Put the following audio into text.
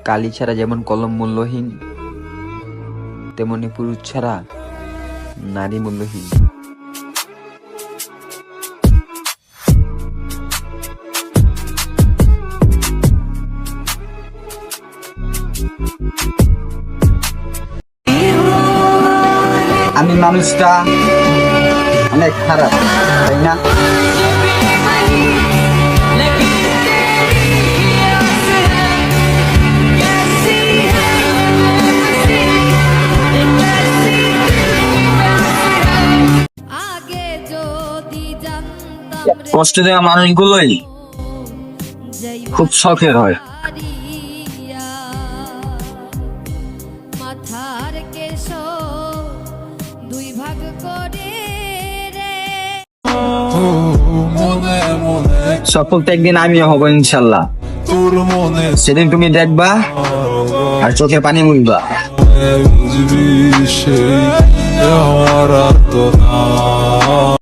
কালি ছাড়া যেমন কলম মূল্যহীন, তেমনি পুরুষ ছাড়া নারী মূল্যহীন। আমি মানুষটা অনেক খারাপ, তাই না? কষ্ট দেওয়া মানুষগুলোই খুব শখের হয়। মাথার কেশ দুই ভাগ করে রে সফল তো একদিন আমিও হবো ইনশাল্লাহ। সেদিন তুমি দেখবা আর চোখে পানি মুছবা।